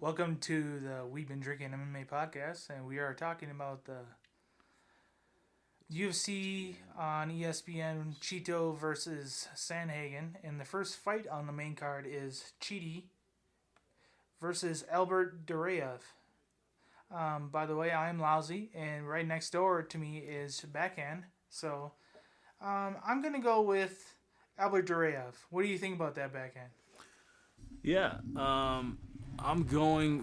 Welcome to the We've Been Drinking MMA podcast, and we are talking about the UFC on ESPN Cheeto versus Sanhagen. And the first fight on the main card is Chidi versus Albert Duraev. By the way, I'm lousy, and right next door to me is Backhand. So I'm going to go with Albert Duraev. What do you think about that backhand? Yeah,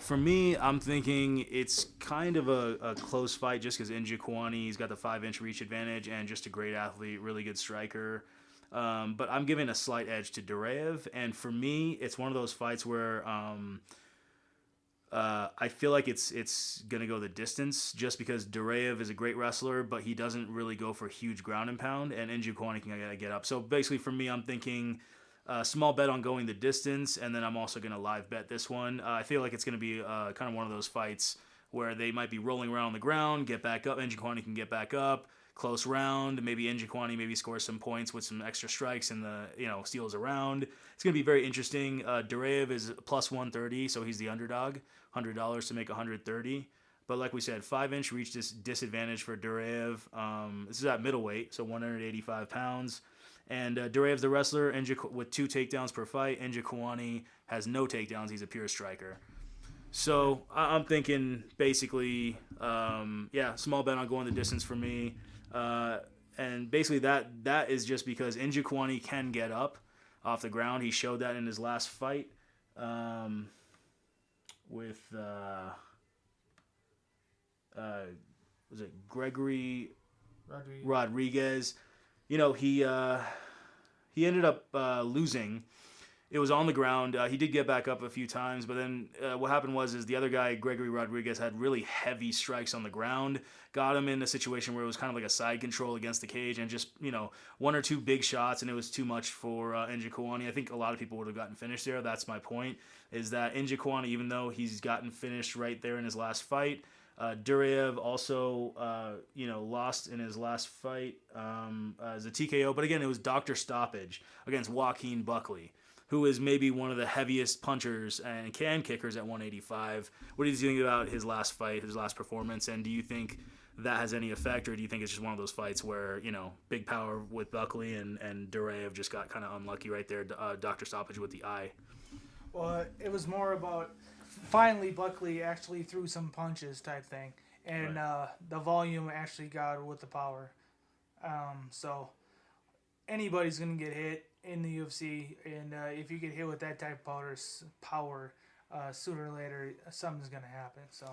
for me, I'm thinking it's kind of a close fight just because Njokuani, he's got the 5-inch reach advantage and just a great athlete, really good striker. But I'm giving a slight edge to Duraev, and for me, it's one of those fights where I feel like it's gonna go the distance just because Duraev is a great wrestler, but he doesn't really go for huge ground and pound, and Njokuani can get up. So basically, for me, I'm thinking small bet on going the distance, and then I'm also going to live bet this one. I feel like it's going to be kind of one of those fights where they might be rolling around on the ground, get back up. Njokuani can get back up, close round. Maybe Njokuani maybe scores some points with some extra strikes and steals around. It's going to be very interesting. Duraev is plus 130, so he's the underdog. $100 to make 130. But like we said, 5-inch reach disadvantage for Duraev. This is at middleweight, so 185 pounds. And Duraev's the wrestler with 2 takedowns per fight. Njokuani has no takedowns. He's a pure striker. So I'm thinking basically, small bet on going the distance for me. And basically that is just because Njokuani can get up off the ground. He showed that in his last fight with was it Gregory Rodriguez. He ended up losing. It was on the ground. He did get back up a few times, but then what happened was the other guy, Gregory Rodriguez, had really heavy strikes on the ground, got him in a situation where it was kind of like a side control against the cage, and just, 1 or 2 big shots, and it was too much for Njokuani. I think a lot of people would have gotten finished there. That's my point, is that Njokuani, even though he's gotten finished right there in his last fight, Duraev also, lost in his last fight as a TKO, but again, it was doctor stoppage against Joaquin Buckley, who is maybe one of the heaviest punchers and kickers at 185. What do you think about his last fight, his last performance, and do you think that has any effect, or do you think it's just one of those fights where, big power with Buckley and Duraev just got kind of unlucky right there, doctor stoppage with the eye? Well, it was more about finally Buckley actually threw some punches type thing, and Right. the volume actually got with the power. So anybody's gonna get hit in the UFC, and if you get hit with that type of power, sooner or later something's gonna happen. So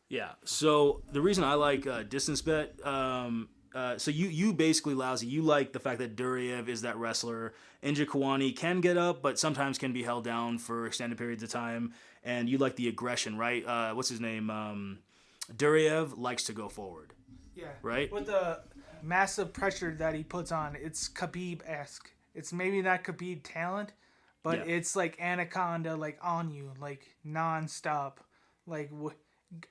Yeah. So the reason I like distance bet, so you basically, Lousy, you like the fact that Duraev is that wrestler. Njokuani can get up, but sometimes can be held down for extended periods of time. And you like the aggression, right? What's his name? Duraev likes to go forward, yeah, right? with the massive pressure that he puts on, it's Khabib-esque. It's maybe not Khabib talent, but Yeah. it's like Anaconda, like on you, like nonstop, like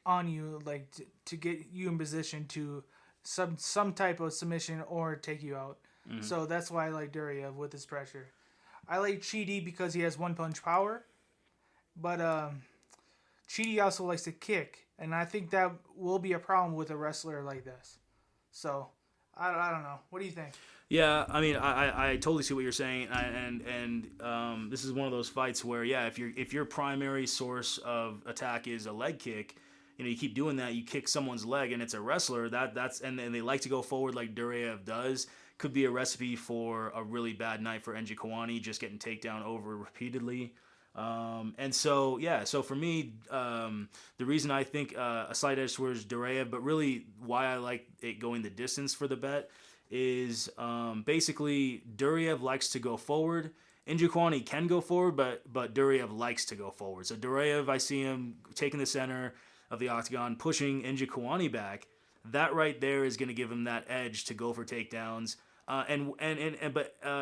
on you, like to get you in position to some type of submission or take you out. Mm-hmm. So that's why I like Duraev with his pressure. I like Chidi because he has one punch power, but Chidi also likes to kick, and I think that will be a problem with a wrestler like this. So I don't know. What do you think? Yeah, I mean, I totally see what you're saying, and this is one of those fights where, yeah, if your primary source of attack is a leg kick, you keep doing that, you kick someone's leg, and it's a wrestler and they like to go forward like Duraev does. Could be a recipe for a really bad night for Njokuani, just getting takedown over repeatedly. So for me, the reason I think a slight edge towards Duraev, but really why I like it going the distance for the bet is basically Duraev likes to go forward. Njokuani can go forward, but Duraev likes to go forward. So Duraev, I see him taking the center of the octagon, pushing Njokuani back. That right there is going to give him that edge to go for takedowns. But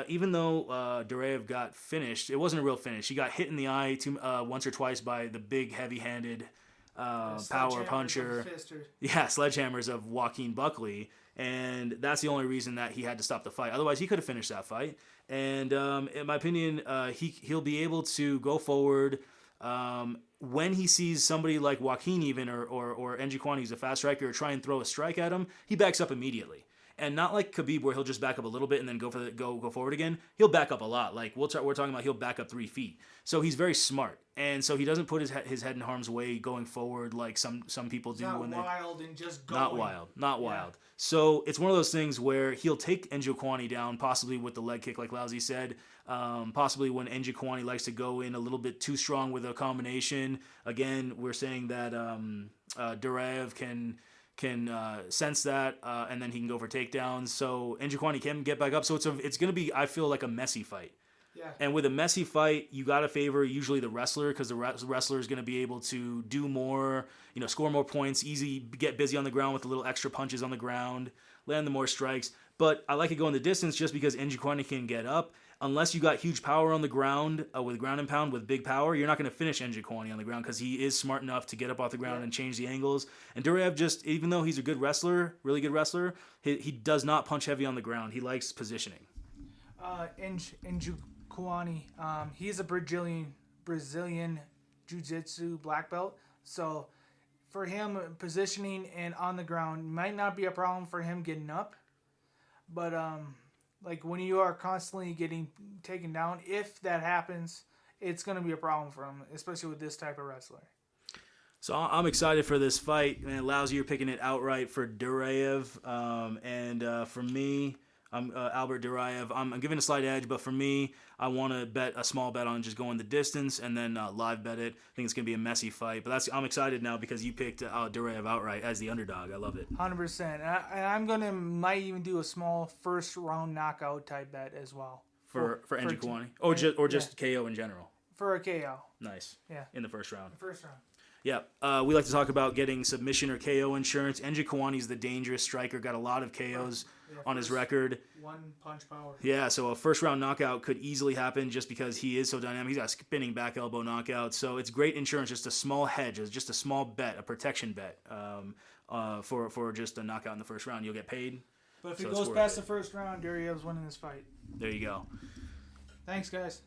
even though Duraev got finished, it wasn't a real finish. He got hit in the eye once or twice by the big, heavy-handed power puncher. Yeah, sledgehammers of Joaquin Buckley. And that's the only reason that he had to stop the fight. Otherwise, he could have finished that fight. And in my opinion, he'll be able to go forward when he sees somebody like Joaquin even or Njokuani who's a fast striker try and throw a strike at him, he backs up immediately. And not like Khabib where he'll just back up a little bit and then go forward again. He'll back up a lot. Like we're talking about, he'll back up 3 feet. So he's very smart, and so he doesn't put his head in harm's way going forward like some people do when they wild and just going. Not wild. So it's one of those things where he'll take Njokuani down, possibly with the leg kick, like Lousy said. Possibly when Njokuani likes to go in a little bit too strong with a combination. Again, we're saying that Duraev can sense that, and then he can go for takedowns. So Njokuani can get back up. So it's going to be, I feel, like a messy fight. Yeah. And with a messy fight, you got to favor usually the wrestler, because the wrestler is going to be able to do more, score more points, get busy on the ground with a little extra punches on the ground, land the more strikes. But I like it going the distance just because Njokuani can get up. Unless you got huge power on the ground with ground and pound with big power, you're not going to finish Njokuani on the ground because he is smart enough to get up off the ground and change the angles. And Duraev just, even though he's a good wrestler, really good wrestler, he does not punch heavy on the ground. He likes positioning. Njokuani, he is a Brazilian Jiu-Jitsu black belt. So for him, positioning and on the ground might not be a problem for him getting up. But like when you are constantly getting taken down, if that happens, it's going to be a problem for him, especially with this type of wrestler. So I'm excited for this fight. Man, Lousy, you're picking it outright for Duraev. And for me, I'm Albert Duraev. I'm giving a slight edge, but for me, I want to bet a small bet on just going the distance and then live bet it. I think it's going to be a messy fight. But I'm excited now because you picked Duraev outright as the underdog. I love it. 100%. And I'm might even do a small first round knockout type bet as well. For Njokuani? Or just KO in general? For a KO. Nice. Yeah. In the first round. First round. Yeah, we like to talk about getting submission or KO insurance. Njokuani's the dangerous striker, got a lot of KOs on his record. One punch power. Yeah, so a first-round knockout could easily happen just because he is so dynamic. He's got a spinning back elbow knockout. So it's great insurance, just a small hedge, just a small bet, a protection bet for just a knockout in the first round. You'll get paid. But if he goes past the first round, Duraev's winning this fight. There you go. Thanks, guys.